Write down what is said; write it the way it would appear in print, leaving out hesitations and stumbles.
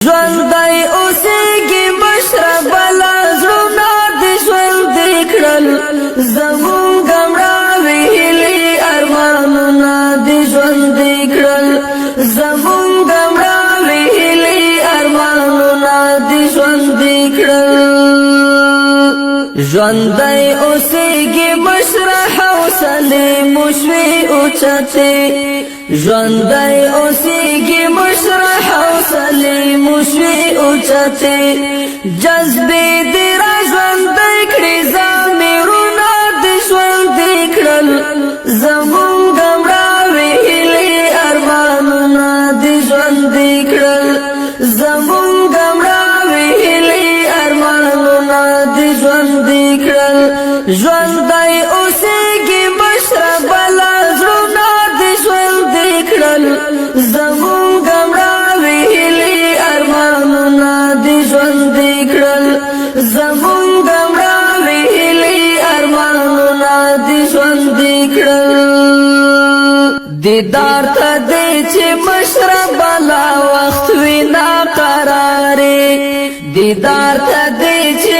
ژوندی اوسېږي مشربله زړونه دې ژوندي کړل زمونږ مړاوې هیلې ارمانونه دې ژوندي کړل زمونږ مړاوې هیلې ارمانونه دې ژوندي کړل ژوندی اوسېږي مشره حوصلې مو شوې اوچتې ژوندی اوسېږي مشره حوصلې مو شوې اوچتې جذبې دې را ژوندی کړې ضمیرونه دې ژوندي کړل زمونږ مړاوې هیلې ارمانونه دې ژوندي کړل زمونږ مړاوې هیلې ارمانونه دې ژوندي کړل ژوندی اوسېږي مشربله زړونه دې ژوندي کړل زمونږ مړاوې هیلې ارمانونه دې ژوندي کړل زمونږ مړاوې هیلې ارمانونه دې ژوندي کړل دیدار ته دې چې مشربله وخت وي ناقرارې دیدار ته دې چې